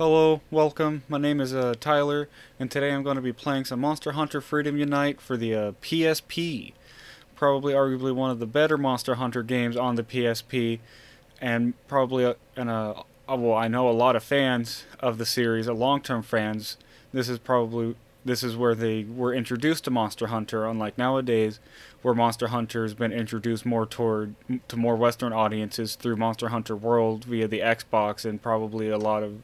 Hello, welcome. My name is Tyler, and today I'm going to be playing some Monster Hunter Freedom Unite for the PSP. Probably, arguably, one of the better Monster Hunter games on the PSP, and probably, well, I know a lot of fans of the series, long-term fans. This is where they were introduced to Monster Hunter, unlike nowadays, where Monster Hunter has been introduced more to more Western audiences through Monster Hunter World via the Xbox, and probably a lot of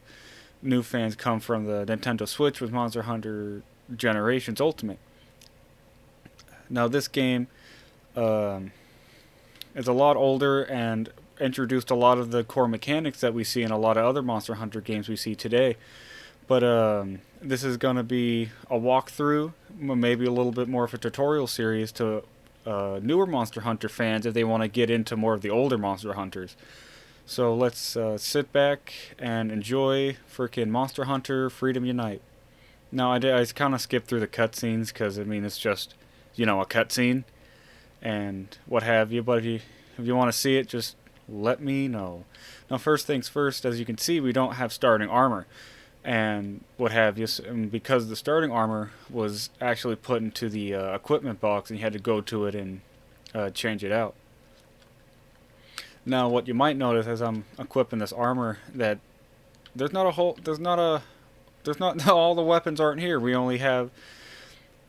new fans come from the Nintendo Switch with Monster Hunter Generations Ultimate. Now, this game um, is a lot older and introduced a lot of the core mechanics that we see in a lot of other Monster Hunter games we see today. But this is going to be a walkthrough, maybe a little bit more of a tutorial series to newer Monster Hunter fans if they want to get into more of the older Monster Hunters. So let's sit back and enjoy freaking Monster Hunter Freedom Unite. Now I kind of skipped through the cutscenes because I mean it's just a cutscene and what have you. But if you want to see it, just let me know. Now first things first, as you can see, we don't have starting armor and what have you. And because the starting armor was actually put into the equipment box, and you had to go to it and change it out. Now, what you might notice as I'm equipping this armor that there's not all the weapons aren't here. We only have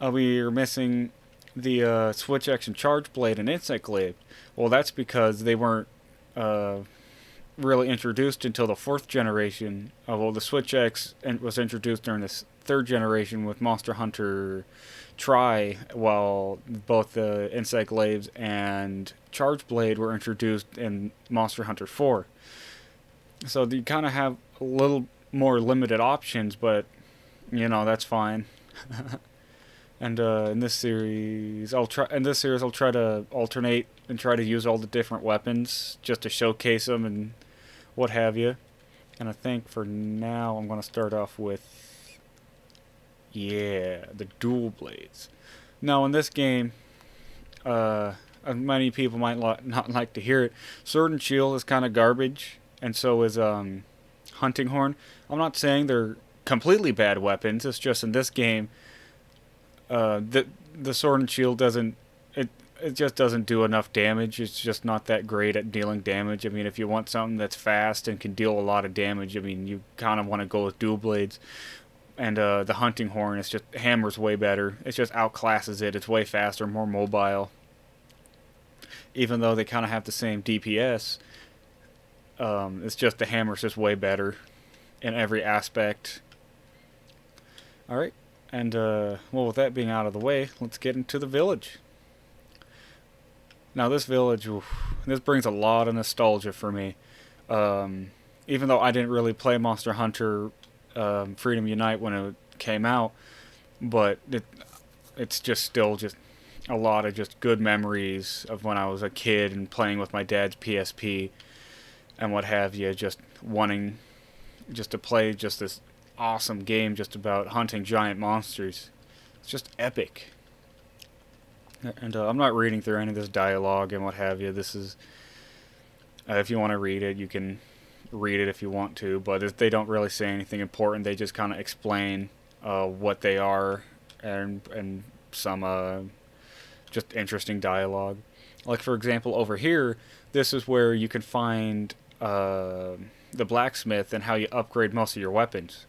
we are missing the switch action charge blade and insect glaive. Well, that's because they weren't uh, really introduced until the fourth generation. Well, the switch X was introduced during this third generation with Monster Hunter Tri, while both the insect glaives and charge blade were introduced in Monster Hunter 4. So you kind of have a little more limited options, but that's fine. And in this series, I'll try to alternate and try to use all the different weapons just to showcase them and what have you. And I think for now I'm going to start off with the dual blades. Now in this game, many people might not like to hear it, Sword and Shield is kind of garbage, and so is Hunting Horn. I'm not saying they're completely bad weapons. It's just in this game, the Sword and Shield it just doesn't do enough damage. It's just not that great at dealing damage. I mean, if you want something that's fast and can deal a lot of damage, I mean, you kind of want to go with dual blades. And the Hunting Horn is just hammer's way better. It just outclasses it. It's way faster, more mobile. Even though they kind of have the same DPS, it's just the hammer's just way better in every aspect. All right, and well, with that being out of the way, let's get into the village. Now, this village, this brings a lot of nostalgia for me. Even though I didn't really play Monster Hunter Freedom Unite when it came out, but it's just still just a lot of just good memories of when I was a kid and playing with my dad's PSP and what have you, just wanting just to play just this awesome game just about hunting giant monsters. It's just epic. And I'm not reading through any of this dialogue and what have you. This is, if you want to read it, you can read it if you want to, but they don't really say anything important. They just kind of explain what they are and some just interesting dialogue. Like, for example, over here, this is where you can find the blacksmith and how you upgrade most of your weapons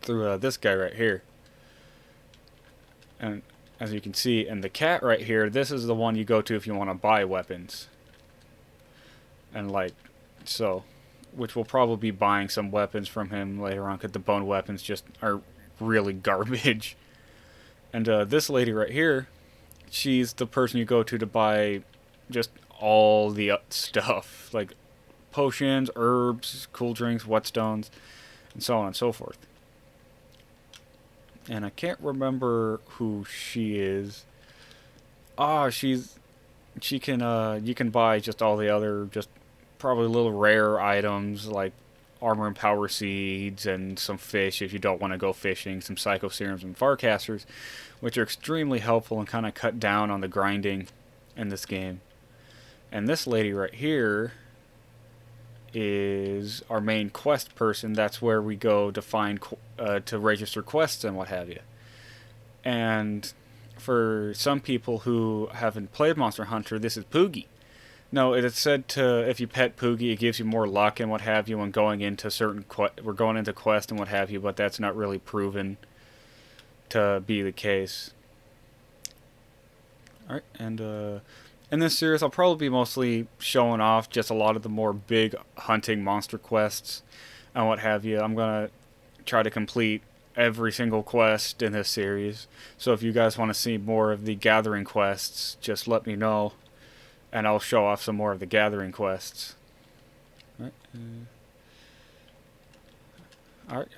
through this guy right here. And as you can see, and the cat right here, this is the one you go to if you want to buy weapons. And so, which we'll probably be buying some weapons from him later on, because the bone weapons just are really garbage. And this lady right here, she's the person you go to buy just all the stuff, like potions, herbs, cool drinks, whetstones, and so on and so forth. And I can't remember who she is. She can you can buy just all the other just probably little rare items like armor and power seeds and some fish if you don't want to go fishing, some psycho serums and farcasters, which are extremely helpful and kind of cut down on the grinding in this game. And this lady right here is our main quest person. That's where we go to find to register quests and what have you. And for some people who haven't played Monster Hunter, this is Poogie. No, it is said to if you pet Poogie, it gives you more luck and what have you when going into we're going into quests and what have you, but that's not really proven to be the case. Alright, and in this series I'll probably be mostly showing off just a lot of the more big hunting monster quests and what have you. I'm going to try to complete every single quest in this series, so if you guys want to see more of the gathering quests, just let me know and I'll show off some more of the gathering quests. Alright. Alright.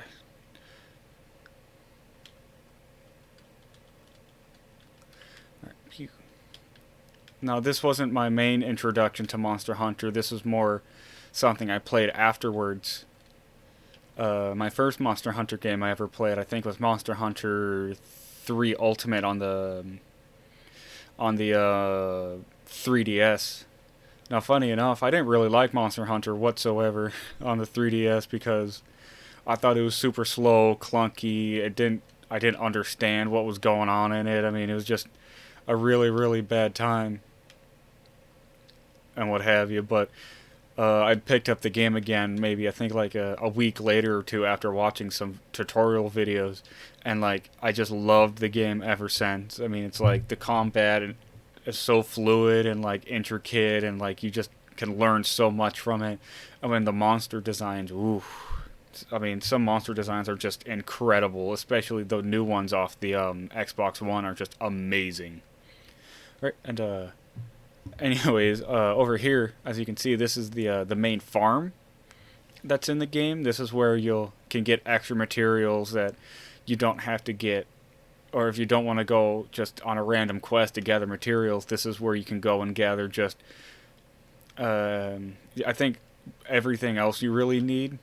Now, this wasn't my main introduction to Monster Hunter. This was more something I played afterwards. My first Monster Hunter game I ever played, I think, was Monster Hunter 3 Ultimate on the 3DS. Now, funny enough, I didn't really like Monster Hunter whatsoever on the 3DS because I thought it was super slow, clunky. I didn't understand what was going on in it. I mean, it was just a really, really bad time and what have you. But I picked up the game again maybe I think like a week later or two after watching some tutorial videos, and like I just loved the game ever since. I mean, it's like the combat is so fluid and like intricate, and like you just can learn so much from it. I mean, the monster designs, ooh. I mean, some monster designs are just incredible, especially the new ones off the Xbox One are just amazing. Right, and anyways, over here, as you can see, this is the main farm that's in the game. This is where you can get extra materials that you don't have to get, or if you don't want to go just on a random quest to gather materials, this is where you can go and gather just, I think, everything else you really need.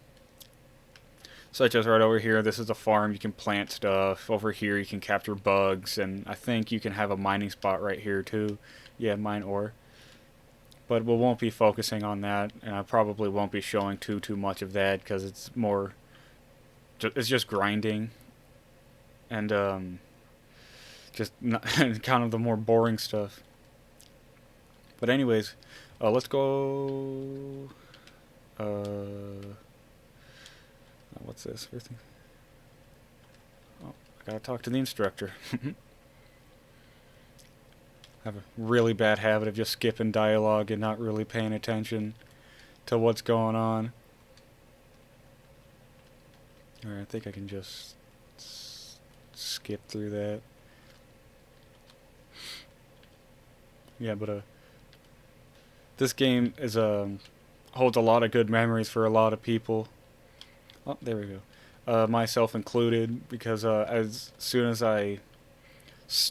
Such as right over here, this is a farm, you can plant stuff. Over here you can capture bugs, and I think you can have a mining spot right here too. Yeah, mine ore. But we won't be focusing on that, and I probably won't be showing too much of that because it's more, it's just grinding, and just not, kind of the more boring stuff. But anyways, let's go. What's this? Oh, I gotta talk to the instructor. I have a really bad habit of just skipping dialogue and not really paying attention to what's going on. Alright, I think I can just skip through that. Yeah, but this game is holds a lot of good memories for a lot of people. Oh, there we go. Myself included, because as soon as I,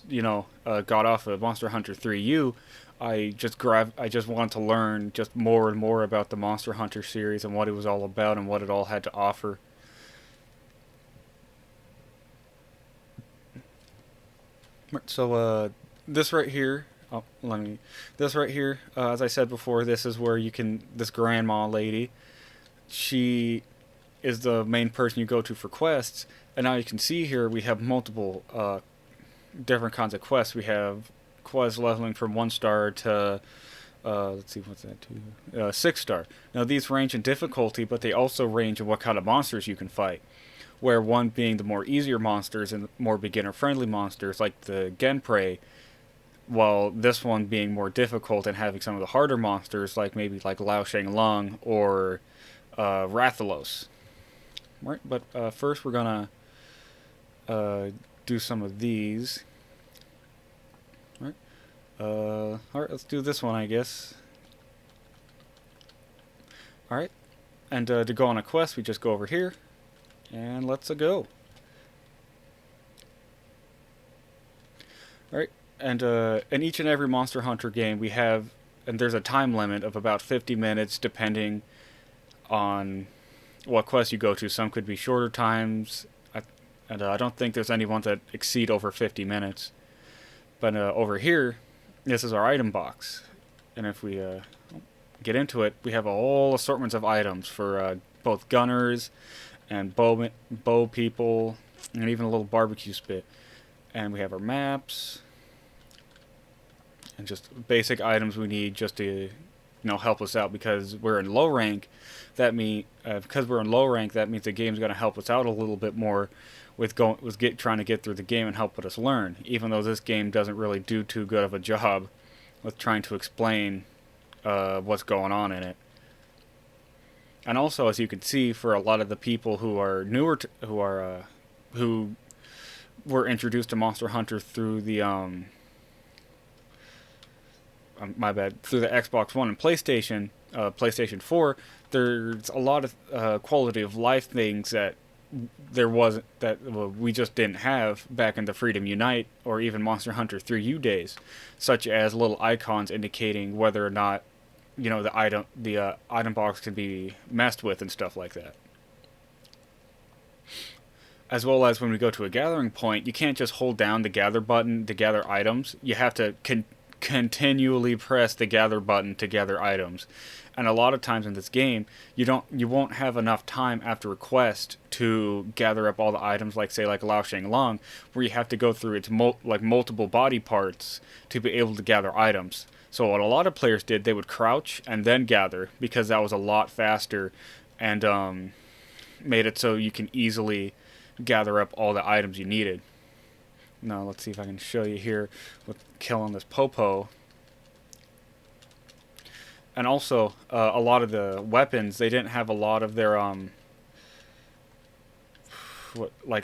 got off of Monster Hunter 3U, I just wanted to learn just more and more about the Monster Hunter series and what it was all about and what it all had to offer. So this right here, as I said before, this is where this grandma lady, she is the main person you go to for quests. And now you can see here we have multiple different kinds of quests. We have quests leveling from 1 star to let's see, what's that, 6 star. Now these range in difficulty, but they also range in what kind of monsters you can fight, where one being the more easier monsters and more beginner friendly monsters like the Genprey, while this one being more difficult and having some of the harder monsters like maybe like Lao Shang Lung or Rathalos. Right, but first we're gonna do some of these. Alright, let's do this one, I guess. Alright, and to go on a quest, we just go over here, and let's go. Alright, and in each and every Monster Hunter game we have, and there's a time limit of about 50 minutes depending on what quest you go to. Some could be shorter times, and I don't think there's any ones that exceed over 50 minutes. But over here, this is our item box, and if we get into it, we have a whole assortment of items for both gunners and bow people, and even a little barbecue spit. And we have our maps and just basic items we need just to help us out because we're in low rank. That means that means the game's going to help us out a little bit more with trying to get through the game and help us learn. Even though this game doesn't really do too good of a job with trying to explain what's going on in it. And also, as you can see, for a lot of the people who are newer, who were introduced to Monster Hunter through the through the Xbox One and PlayStation 4, there's a lot of quality of life things that we just didn't have back in the Freedom Unite or even Monster Hunter 3U days, such as little icons indicating whether or not the item box can be messed with and stuff like that. As well as when we go to a gathering point, you can't just hold down the gather button to gather items. You have to continually press the gather button to gather items. And a lot of times in this game, you won't have enough time after a quest to gather up all the items, like Lao Shang Long, where you have to go through its multiple body parts to be able to gather items. So what a lot of players did, they would crouch and then gather, because that was a lot faster and made it so you can easily gather up all the items you needed. Now let's see if I can show you here with killing this Popo. And also, a lot of the weapons, they didn't have a lot of their a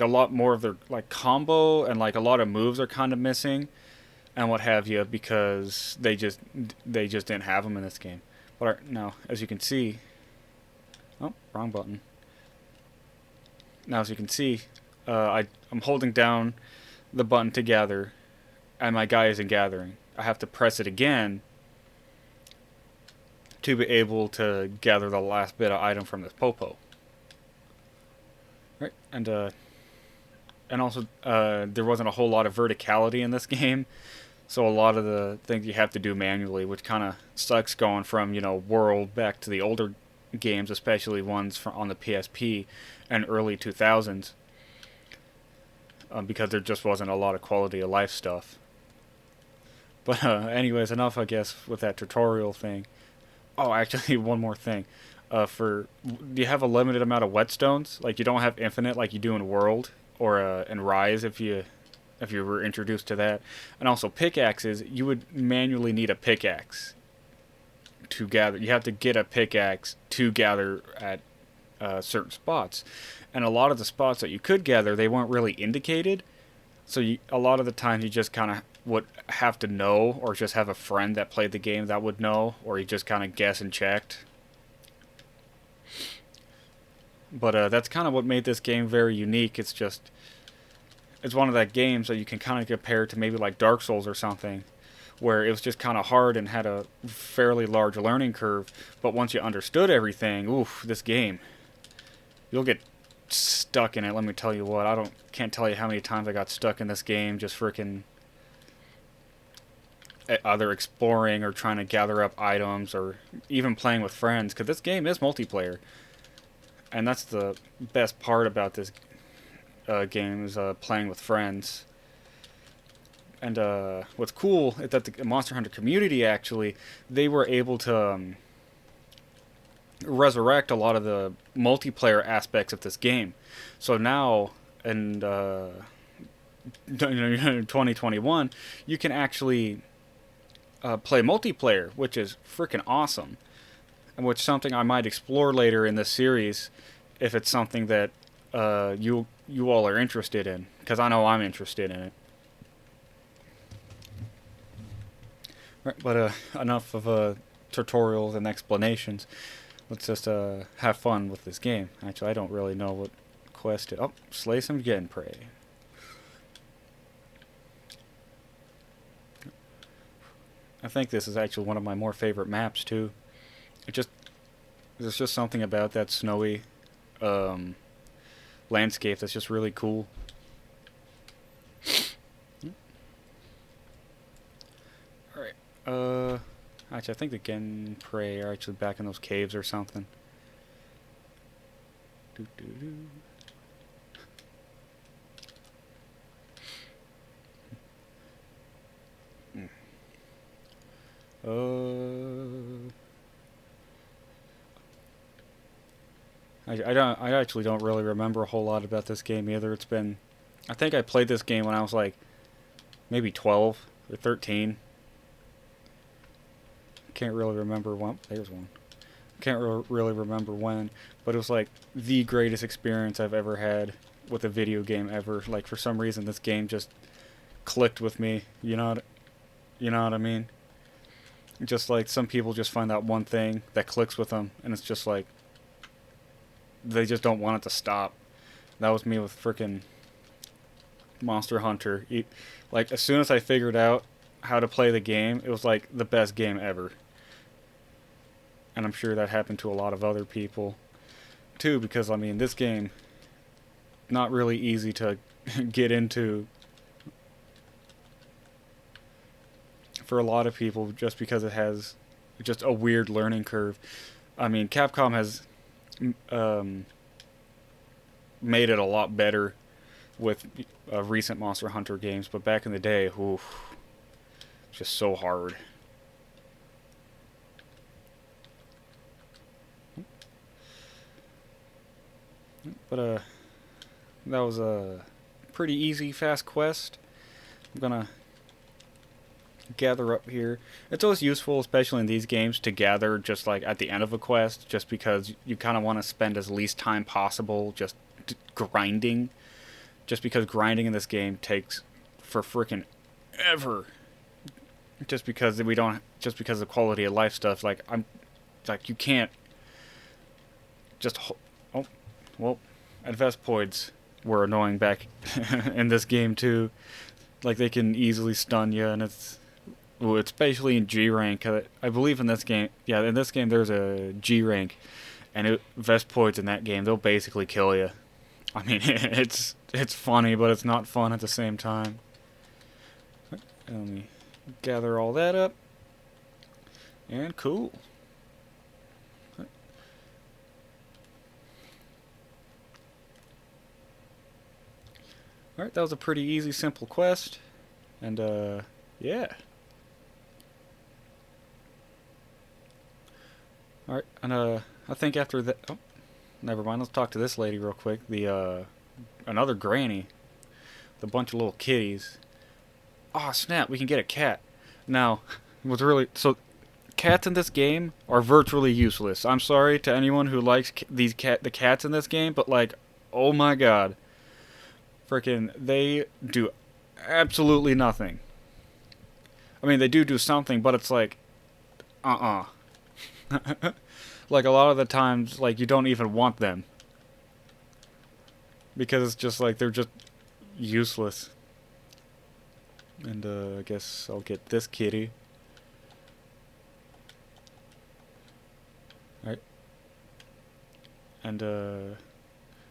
lot more of their combo, and a lot of moves are kind of missing and what have you, because they just didn't have them in this game. But now, as you can see, wrong button. Now, as you can see, I'm holding down the button to gather, and my guy isn't gathering. I have to press it again to be able to gather the last bit of item from this Popo. Right, and also there wasn't a whole lot of verticality in this game, so a lot of the things you have to do manually, which kind of sucks going from World back to the older games, especially ones on the PSP and early 2000s, because there just wasn't a lot of quality of life stuff. But anyways, enough I guess with that tutorial thing. Oh, actually, one more thing. Do you have a limited amount of whetstones? You don't have infinite like you do in World or in Rise if you were introduced to that. And also pickaxes, you would manually need a pickaxe to gather. You have to get a pickaxe to gather at certain spots. And a lot of the spots that you could gather, they weren't really indicated. So a lot of the times you just kind of would have to know, or just have a friend that played the game that would know, or you just kind of guess and checked. But that's kind of what made this game very unique. It's one of that games that you can kind of compare to maybe like Dark Souls or something, where it was just kind of hard and had a fairly large learning curve. But once you understood everything, oof, this game, you'll get stuck in it. Let me tell you what, can't tell you how many times I got stuck in this game, just freaking either exploring or trying to gather up items, or even playing with friends, because this game is multiplayer, and that's the best part about this game, is playing with friends. And what's cool is that the Monster Hunter community, actually, they were able to resurrect a lot of the multiplayer aspects of this game. So now, in 2021, you can actually play multiplayer, which is freaking awesome, and which is something I might explore later in this series, if it's something that you all are interested in, because I know I'm interested in it. Right, but enough of tutorials and explanations. Let's just have fun with this game. Actually, I don't really know what quest it. Oh, slay some Gen Prey. I think this is actually one of my more favorite maps too. There's just something about that snowy landscape that's just really cool. Alright, Actually, I think the Genprey are actually back in those caves or something. Doo -doo -doo. I actually don't really remember a whole lot about this game either. It's been, I think I played this game when I was like maybe 12 or 13. Can't really remember when. There's one. Can't really remember when, but it was like the greatest experience I've ever had with a video game ever. Like for some reason, this game just clicked with me. You know what I mean? Just like some people just find that one thing that clicks with them, and it's just like they just don't want it to stop. That was me with frickin' Monster Hunter. Like as soon as I figured out how to play the game, it was like the best game ever. And I'm sure that happened to a lot of other people too, because I mean this game not really easy to get into for a lot of people, just because it has just a weird learning curve. I mean, Capcom has made it a lot better with recent Monster Hunter games, but back in the day, oof, just so hard. But that was a pretty easy, fast quest. I'm gonna gather up here. It's always useful, especially in these games, to gather just like at the end of a quest, just because you kind of want to spend as least time possible just grinding. Just because grinding in this game takes for freaking ever. Just because of the quality of life stuff. Like you can't just oh well, Advespoids were annoying back in this game too. Like they can easily stun you, and it's especially in G rank. I believe in this game, yeah, in this game there's a G rank, and Vespoids in that game, they'll basically kill you. I mean, it's funny, but it's not fun at the same time. Let me gather all that up, and cool. Alright, that was a pretty easy, simple quest, and yeah. Alright, and I think after that, oh, never mind, let's talk to this lady real quick. Another granny, with a bunch of little kitties. Oh snap, we can get a cat. Now, cats in this game are virtually useless. I'm sorry to anyone who likes the cats in this game, but like, oh my god. Frickin', they do absolutely nothing. I mean, they do something, but it's like, like a lot of the times, like, you don't even want them. Because it's just like, they're just useless. And, I guess I'll get this kitty. Alright. And,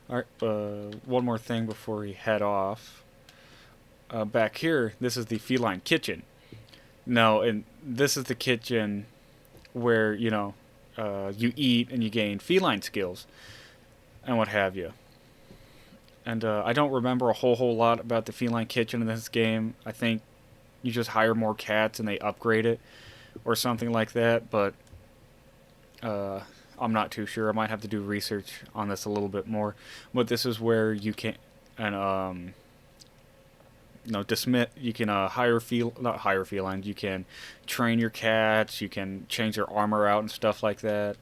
alright, one more thing before we head off. Back here, this is the feline kitchen. Now, and this is the kitchen where, you eat and you gain feline skills and what have you. And I don't remember a whole lot about the feline kitchen in this game. I think you just hire more cats and they upgrade it or something like that, but I'm not too sure. I might have to do research on this a little bit more. But this is where you can, and you can not hire felines. You can train your cats. You can change their armor out and stuff like that.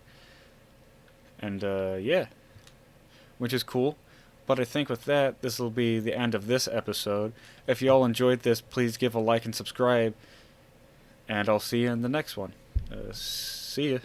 And yeah, which is cool. But I think with that, this will be the end of this episode. If you all enjoyed this, please give a like and subscribe. And I'll see you in the next one. See ya.